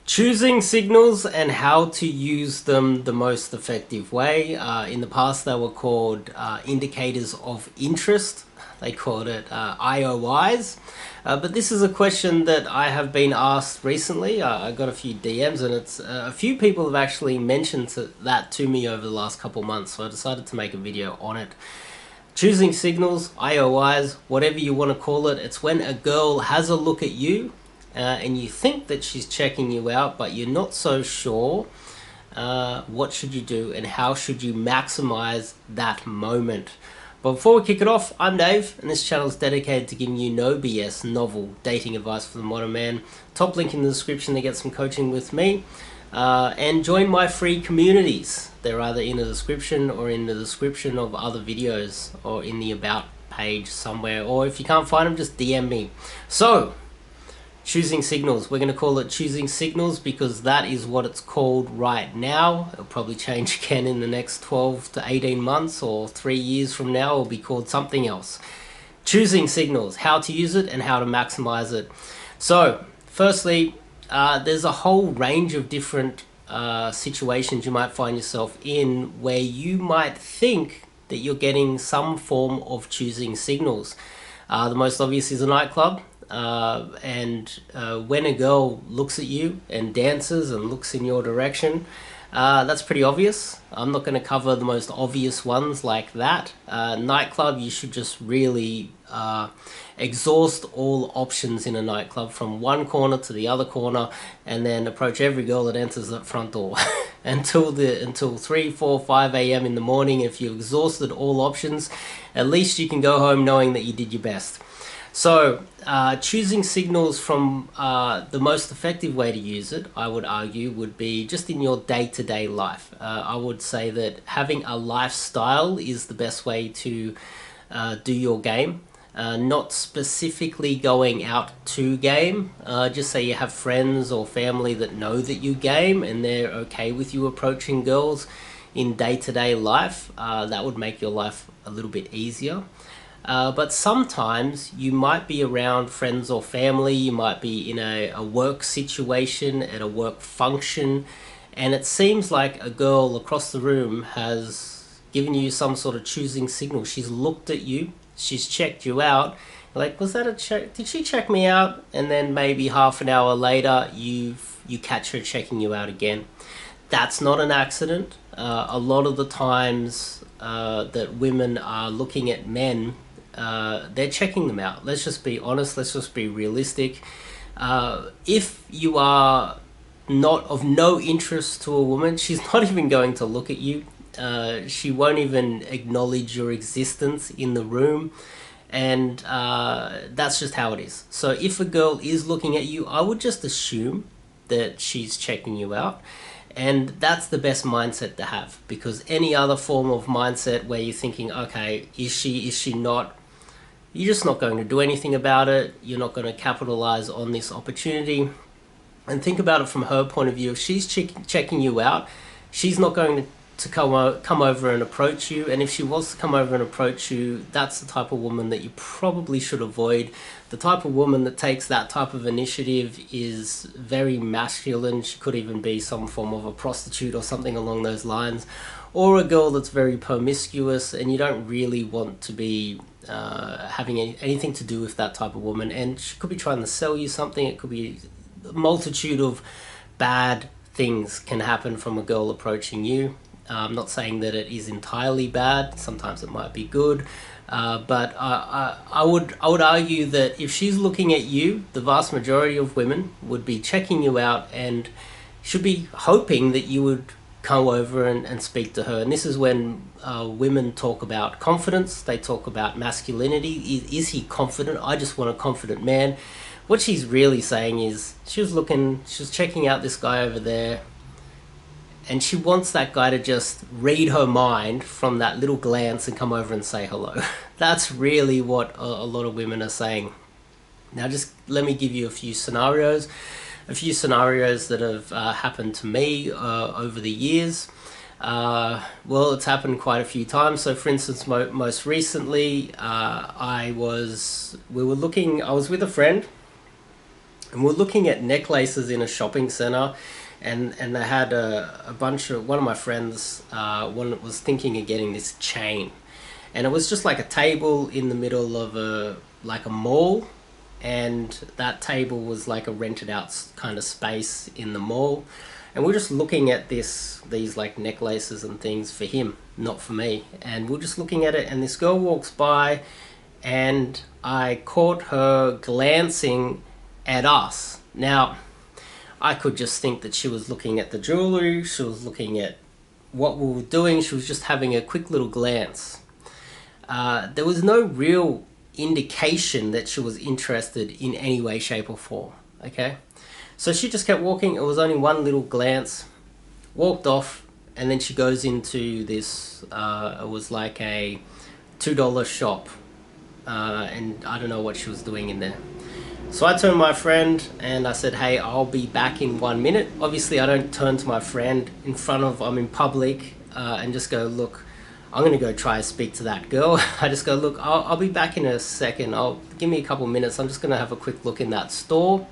Choosing signals and how to use them the most effective way. In the past, they were called indicators of interest. They called it IOIs. But this is a question that I have been asked recently. I got a few DMs, and it's a few people have actually mentioned that to me over the last couple months. So I decided to make a video on it. Choosing signals, IOIs, whatever you want to call it, it's when a girl has a look at you and you think that she's checking you out, but you're not so sure. What should you do and how should you maximize that moment? But before we kick it off, I'm Dave, and this channel is dedicated to giving you no BS, novel dating advice for the modern man. Top link in the description to get some coaching with me. And join my free communities. They're either in the description or in the description of other videos or in the about page somewhere. Or if you can't find them, just DM me. So, choosing signals. We're going to call it choosing signals because that is what it's called right now. It'll probably change again in the next 12 to 18 months or 3 years from now. It'll be called something else. Choosing signals, how to use it and how to maximize it. So, firstly, there's a whole range of different situations you might find yourself in where you might think that you're getting some form of choosing signals. The most obvious is a nightclub. And when a girl looks at you and dances and looks in your direction, that's pretty obvious. I'm not going to cover the most obvious ones like that. Nightclub, you should just really exhaust all options in a nightclub from one corner to the other corner, and then approach every girl that enters that front door until 3, 4, 5 a.m. in the morning. If you've exhausted all options, at least you can go home knowing that you did your best. So, choosing signals from the most effective way to use it, I would argue, would be just in your day-to-day life. I would say that having a lifestyle is the best way to do your game. Not specifically going out to game. Just say you have friends or family that know that you game and they're okay with you approaching girls in day-to-day life. That would make your life a little bit easier. But sometimes you might be around friends or family, you might be in a work situation, at a work function, and it seems like a girl across the room has given you some sort of choosing signal. She's looked at you, she's checked you out. You're like, was that a check? Did she check me out? And then maybe half an hour later, you catch her checking you out again. That's not an accident. A lot of the times that women are looking at men, they're checking them out. Let's just be honest, let's just be realistic. If you are not of no interest to a woman, she's not even going to look at you. She won't even acknowledge your existence in the room, and that's just how it is. So if a girl is looking at you, I would just assume that she's checking you out. And that's the best mindset to have, because any other form of mindset where you're thinking, okay, is she not, you're just not going to do anything about it. You're not going to capitalize on this opportunity. And think about it from her point of view. If she's checking you out, she's not going to come over and approach you. And if she wants to come over and approach you, that's the type of woman that you probably should avoid. The type of woman that takes that type of initiative is very masculine. She could even be some form of a prostitute or something along those lines. Or a girl that's very promiscuous, and you don't really want to be having anything to do with that type of woman. And she could be trying to sell you something. It could be a multitude of bad things can happen from a girl approaching you. I'm not saying that it is entirely bad. Sometimes it might be good. But I would argue that if she's looking at you, the vast majority of women would be checking you out and should be hoping that you would come over and speak to her. And this is when women talk about confidence. They talk about masculinity. Is he confident? I just want a confident man. What she's really saying is she was checking out this guy over there, and she wants that guy to just read her mind from that little glance and come over and say hello. That's really what a lot of women are saying. Now, just let me give you a few scenarios that have happened to me over the years. Well, it's happened quite a few times. So, for instance, most recently, I was with a friend, And we're looking at necklaces in a shopping center, and they had a bunch of, one of my friends one was thinking of getting this chain, and it was just like a table in the middle of a mall, and that table was like a rented out kind of space in the mall, and we're just looking at these like necklaces and things for him, not for me, and we're just looking at it, and this girl walks by, and I caught her glancing at us. Now, I could just think that she was looking at the jewelry, she was looking at what we were doing, she was just having a quick little glance. There was no real indication that she was interested in any way, shape or form, okay? So she just kept walking, it was only one little glance, walked off, and then she goes into this, it was like a $2 shop, and I don't know what she was doing in there. So I turned to my friend and I said, hey, I'll be back in 1 minute. Obviously, I don't turn to my friend in front of, I'm in public, and just go, look, I'm going to go try to speak to that girl. I just go, look, I'll be back in a second. Give me a couple minutes. I'm just going to have a quick look in that store.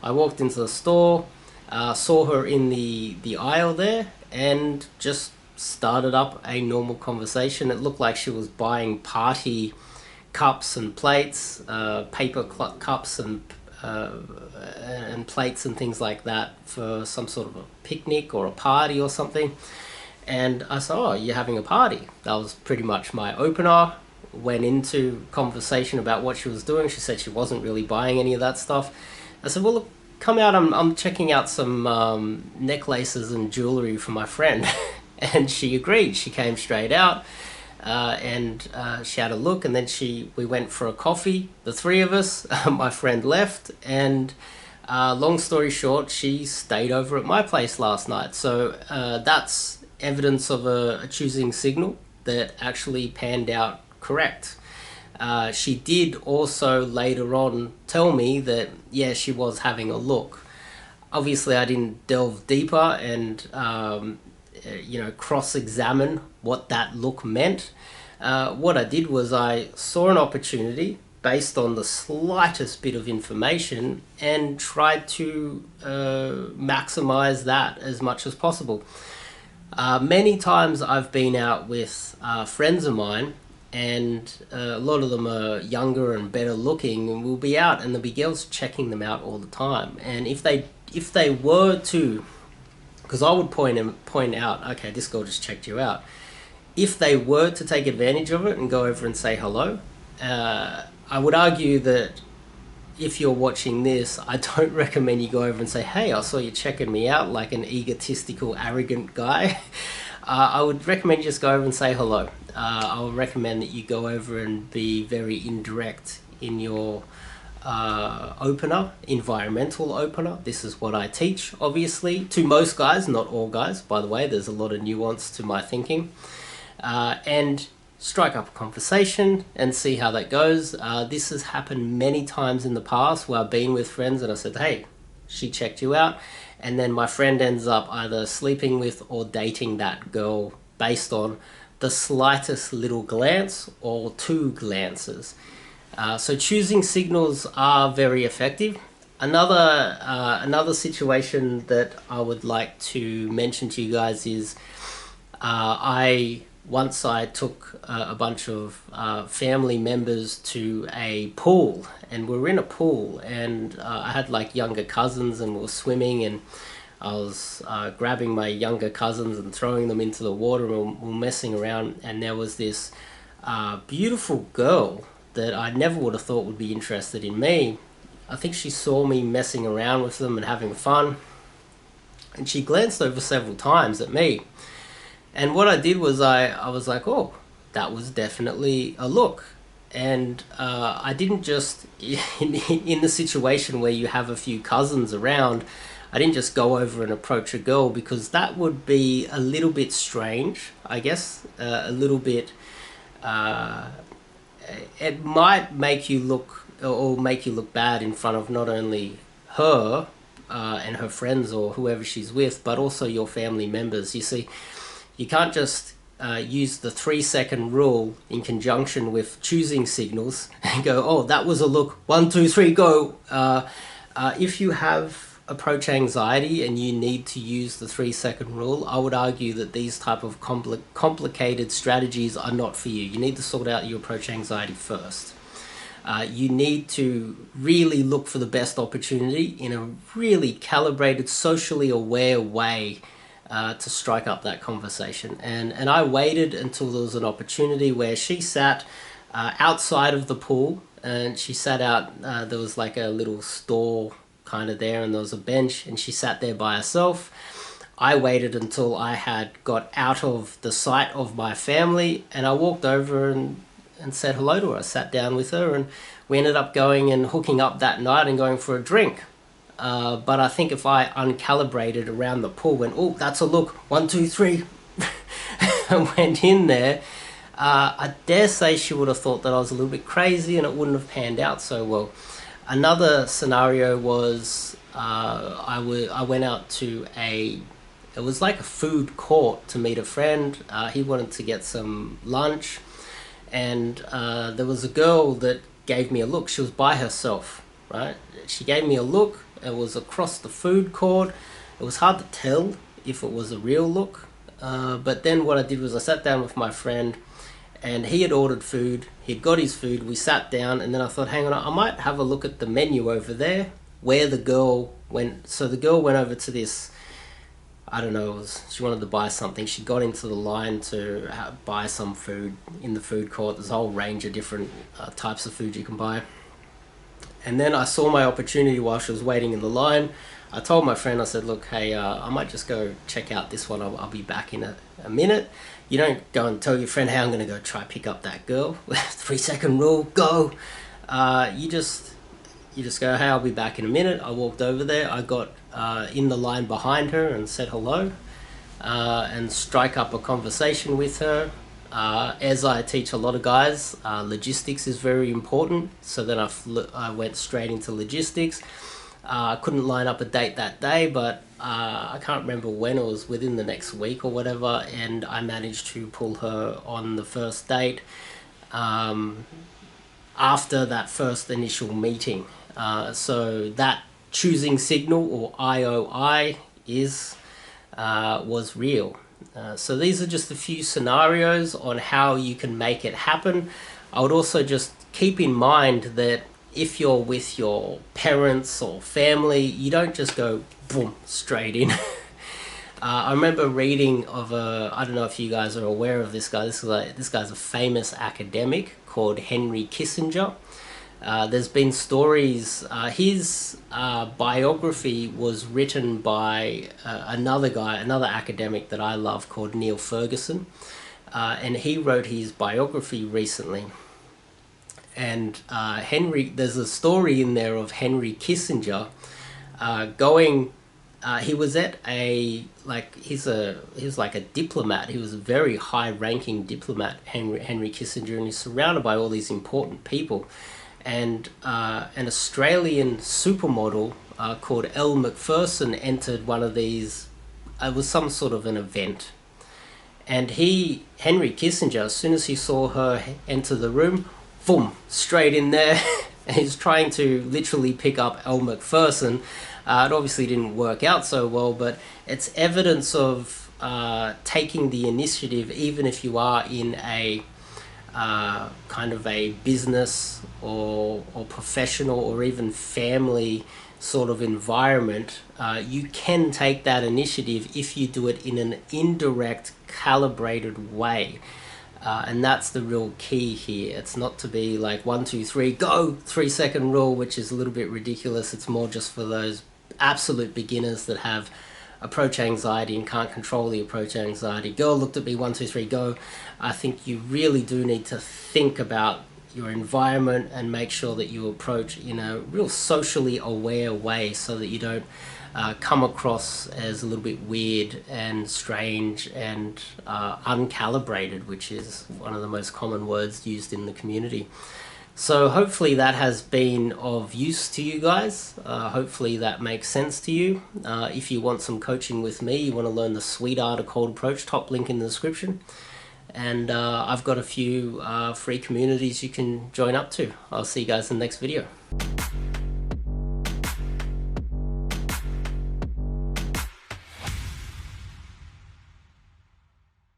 I walked into the store, saw her in the aisle there, and just started up a normal conversation. It looked like she was buying party cups and plates, paper cups and plates and things like that for some sort of a picnic or a party or something. And I said, oh, you're having a party. That was pretty much my opener. Went into conversation about what she was doing. She said she wasn't really buying any of that stuff. I said, well, look, come out. I'm checking out some necklaces and jewelry for my friend. And she agreed. She came straight out. And she had a look, and then we went for a coffee, the three of us. My friend left, and long story short, she stayed over at my place last night. So that's evidence of a choosing signal that actually panned out correct. She did also later on tell me that, yeah, she was having a look. Obviously, I didn't delve deeper and cross-examine what that look meant. What I did was I saw an opportunity based on the slightest bit of information and tried to maximize that as much as possible. Many times I've been out with friends of mine, and a lot of them are younger and better looking, and we'll be out and there'll be girls checking them out all the time. And if they were to, because I would point out, okay, this girl just checked you out. If they were to take advantage of it and go over and say hello, I would argue that if you're watching this, I don't recommend you go over and say, hey, I saw you checking me out like an egotistical, arrogant guy. I would recommend you just go over and say hello. I would recommend that you go over and be very indirect in your opener, environmental opener. This is what I teach, obviously, to most guys, not all guys, by the way. There's a lot of nuance to my thinking. And strike up a conversation and see how that goes. This has happened many times in the past where I've been with friends and I said, hey, she checked you out. And then my friend ends up either sleeping with or dating that girl based on the slightest little glance or two glances. So choosing signals are very effective. Another situation that I would like to mention to you guys is once I took a bunch of family members to a pool, and we were in a pool, and I had like younger cousins, and we were swimming, and I was grabbing my younger cousins and throwing them into the water, and we were messing around, and there was this beautiful girl that I never would have thought would be interested in me. I think she saw me messing around with them and having fun, and she glanced over several times at me. And what I did was I was like, oh, that was definitely a look. And I didn't just, in the situation where you have a few cousins around, I didn't just go over and approach a girl, because that would be a little bit strange, I guess, a little bit, it might make you look, or make you look bad in front of not only her and her friends or whoever she's with, but also your family members. You see, you can't just use the 3-second rule in conjunction with choosing signals and go, oh, that was a look, 1, 2, 3, go. If you have approach anxiety and you need to use the 3-second rule, I would argue that these type of complicated strategies are not for you. You need to sort out your approach anxiety first. You need to really look for the best opportunity in a really calibrated, socially aware way to strike up that conversation. And I waited until there was an opportunity where she sat outside of the pool, and she sat out, there was like a little store kind of there, and there was a bench, and she sat there by herself. I waited until I had got out of the sight of my family, and I walked over and said hello to her. I sat down with her, and we ended up going and hooking up that night and going for a drink. But I think if I uncalibrated around the pool, went, oh, that's a look, 1, 2, 3, and went in there, I dare say she would have thought that I was a little bit crazy, and it wouldn't have panned out so well. Another scenario was I went out to it was like a food court to meet a friend. He wanted to get some lunch, and there was a girl that gave me a look. She was by herself, right? She gave me a look. It was across the food court. It was hard to tell if it was a real look. But then what I did was I sat down with my friend, and he had ordered food. He'd got his food. We sat down, and then I thought, hang on, I might have a look at the menu over there where the girl went. So the girl went over to this, I don't know, she wanted to buy something. She got into the line to buy some food in the food court. There's a whole range of different types of food you can buy. And then I saw my opportunity while she was waiting in the line. I told my friend, I said, look, hey, I might just go check out this one. I'll be back in a minute. You don't go and tell your friend, hey, I'm going to go try pick up that girl. 3-second rule, go. You just go, hey, I'll be back in a minute. I walked over there. I got in the line behind her and said hello, and strike up a conversation with her. As I teach a lot of guys, logistics is very important. So then I went straight into logistics. I couldn't line up a date that day, but I can't remember when. It was within the next week or whatever, and I managed to pull her on the first date after that first initial meeting. So that choosing signal, or IOI, was real. So these are just a few scenarios on how you can make it happen. I would also just keep in mind that if you're with your parents or family, you don't just go boom straight in. I remember reading of I don't know if you guys are aware of this guy. This guy's a famous academic called Henry Kissinger. There's been stories. His biography was written by another academic that I love called Neil Ferguson, and he wrote his biography recently. And there's a story in there of Henry Kissinger going. He was at he was like a diplomat. He was a very high-ranking diplomat, Henry Kissinger, and he's surrounded by all these important people. And an Australian supermodel called Elle Macpherson entered one of these. It was some sort of an event, and Henry Kissinger, as soon as he saw her enter the room, boom, straight in there. And he's trying to literally pick up Elle Macpherson. It obviously didn't work out so well, but it's evidence of taking the initiative, even if you are in a kind of a business or professional or even family sort of environment. You can take that initiative if you do it in an indirect, calibrated way. And that's the real key here. It's not to be like 1, 2, 3, go, 3-second rule, which is a little bit ridiculous. It's more just for those absolute beginners that have approach anxiety and can't control the approach anxiety. Girl looked at me, 1, 2, 3, go. I think you really do need to think about your environment and make sure that you approach in a real socially aware way, so that you don't come across as a little bit weird and strange and uncalibrated, which is one of the most common words used in the community. So hopefully that has been of use to you guys. Hopefully that makes sense to you. If you want some coaching with me, you want to learn the sweet art of cold approach, top link in the description. And I've got a few free communities you can join up to. I'll see you guys in the next video.